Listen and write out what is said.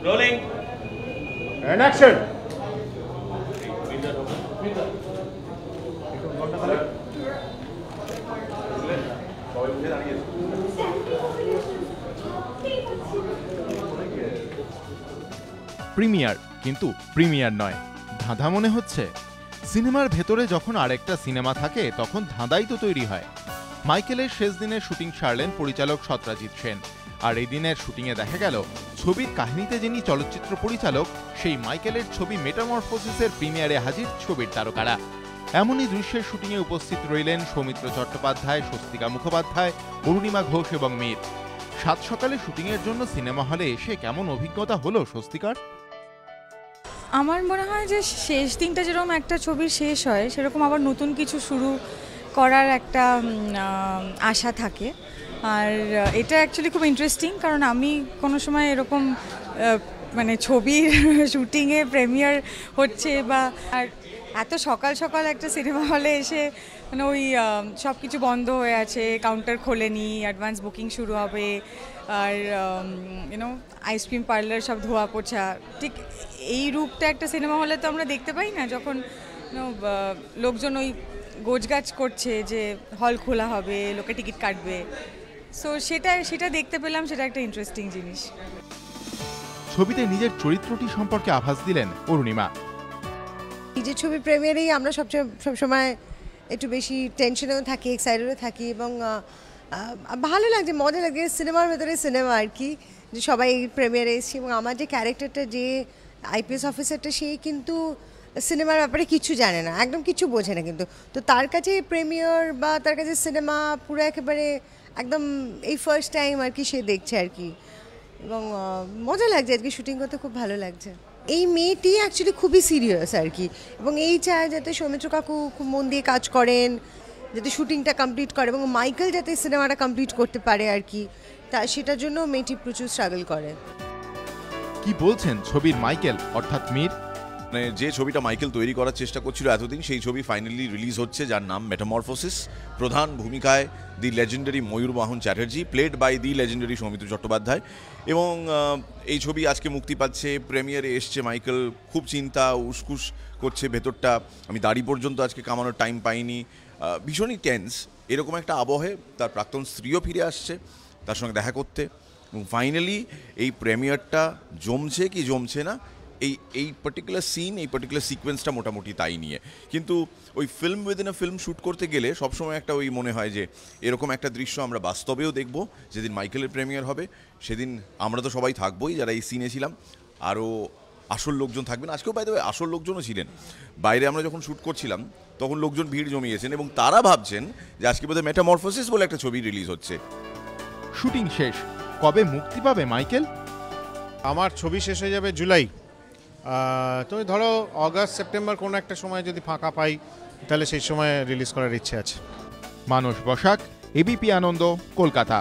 Rolling and action. Premier, কিন্তু premier নয়, ধাঁধা মনে হচ্ছে। সিনেমার ভেতরে যখন আরেকটা সিনেমা থাকে তখন ধাঁধাই তো তৈরি হয়। মাইকেলের শেষ দিনের শুটিং সারলেন পরিচালক সত্যজিৎ সেন, আর এই দিনের শুটিংয়ে দেখা গেল ছবির কাহিনীতে যিনি চলচ্চিত্র পরিচালক সেই মাইকেলের ছবি মেটামরফোসিসের প্রিমিয়ারে হাজির ছবির তারকারা। এমনই দৃশ্যের শুটিংয়ে উপস্থিত রইলেন সৌমিত্র চট্টোপাধ্যায়, স্বস্তিকা মুখোপাধ্যায়, অরুণিমা ঘোষ এবং মীর। সাত সকালে শুটিংয়ের জন্য সিনেমা হলে এসে কেমন অভিজ্ঞতা হলো স্বস্তিকার? আমার মনে হয় যে শেষ দিনটা যেরকম একটা ছবির শেষ হয় সেরকম আবার নতুন কিছু শুরু করার একটা আশা থাকে। আর এটা অ্যাকচুয়ালি খুব ইন্টারেস্টিং, কারণ আমি কোনো সময় এরকম মানে ছবির শুটিংয়ে প্রিমিয়ার হচ্ছে বা আর এত সকাল সকাল একটা সিনেমা হলে এসে মানে ওই সব কিছু বন্ধ হয়ে আছে, কাউন্টার খোলেনি, অ্যাডভান্স বুকিং শুরু হবে, আর ইউনো আইসক্রিম পার্লার সব ধোয়া পোছা, ঠিক এই রূপটা একটা সিনেমা হলে তো আমরা দেখতে পাই না, যখন লোকজন ওই গোছগাছ করছে যে হল খোলা হবে, লোকে টিকিট কাটবে। সো সেটা দেখতে পেলাম, সেটা একটা ইন্টারেস্টিং জিনিস। ছবিতে নিজের চরিত্রটি সম্পর্কে আভাস দিলেন অরুণিমা। নিজের ছবি প্রিমিয়ারেই আমরা সবসময় একটু বেশি টেনশনেও থাকি, এক্সাইটেডও থাকি, এবং ভালো লাগছে, মজা লাগে। সিনেমার ভেতরে সিনেমা আর কি, যে সবাই প্রিমিয়ারে এসেছি, এবং আমার যে ক্যারেক্টারটা, যে আইপিএস অফিসারটা, সেই কিন্তু সিনেমার ব্যাপারে কিছু জানে না, একদম কিছু বোঝে না, কিন্তু তো তার কাছে প্রিমিয়ার বা তার কাছে সিনেমা পুরো একেবারে একদম এই ফার্স্ট টাইম আর কি সে দেখছে আর কি, এবং মজা লাগছে আজকে শুটিং করতে, খুব ভালো লাগছে। এই মেয়েটি অ্যাকচুয়ালি খুবই সিরিয়াস আর কি, এবং এই চায় যাতে সৌমিত্র কাকু খুব মন দিয়ে কাজ করেন, যাতে শুটিংটা কমপ্লিট করে, এবং মাইকেল যাতে সিনেমাটা কমপ্লিট করতে পারে আর কি, তা সেটার জন্য মেয়েটি প্রচুর স্ট্রাগল করে। কি বলছেন ছবির মাইকেল অর্থাৎ মীর? মানে যে ছবিটা মাইকেল তৈরি করার চেষ্টা করছিল এতদিন, সেই ছবি ফাইনালি রিলিজ হচ্ছে, যার নাম মেটামরফোসিস। প্রধান ভূমিকায় the legendary Mayurbahan Chatterjee, played by the legendary Soumitra Chattopadhyay. এবং এই ছবি আজকে মুক্তি পাচ্ছে, প্রিমিয়ারে এসছে মাইকেল। খুব চিন্তা, উসকুস করছে ভেতরটা, আমি দাড়ি পর্যন্ত আজকে কামানোর টাইম পাইনি, ভীষণই টেন্স। এরকম একটা আবহে তার প্রাক্তন স্ত্রীও ফিরে আসছে তার সঙ্গে দেখা করতে, এবং ফাইনালি এই প্রিমিয়ারটা জমছে কি জমছে না, এই পার্টিকুলার সিন, এই পার্টিকুলার সিকোয়েন্সটা মোটামুটি তাই নিয়ে। কিন্তু ওই film within a film shoot করতে গেলে সবসময় একটা ওই মনে হয় যে এরকম একটা দৃশ্য আমরা বাস্তবেও দেখব। যেদিন মাইকেলের প্রিমিয়ার হবে সেদিন আমরা তো সবাই থাকবোই যারা এই সিনে ছিলাম, আরও আসল লোকজন থাকবেন। আজকেও বাইরে আসল লোকজনও ছিলেন, বাইরে আমরা যখন শ্যুট করছিলাম তখন লোকজন ভিড় জমিয়েছেন, এবং তারা ভাবছেন যে আজকে বোধহয় মেটামরফোসিস বলে একটা ছবি রিলিজ হচ্ছে। শুটিং শেষ, কবে মুক্তি পাবে মাইকেল? আমার ছবি শেষ হয়ে যাবে জুলাই, তুমি ধরো অগাস্ট সেপ্টেম্বর কোনো একটা সময় যদি ফাঁকা পাই তাহলে সেই সময় রিলিজ করার ইচ্ছে আছে। মানস বসাক, এবিপি আনন্দ, কলকাতা।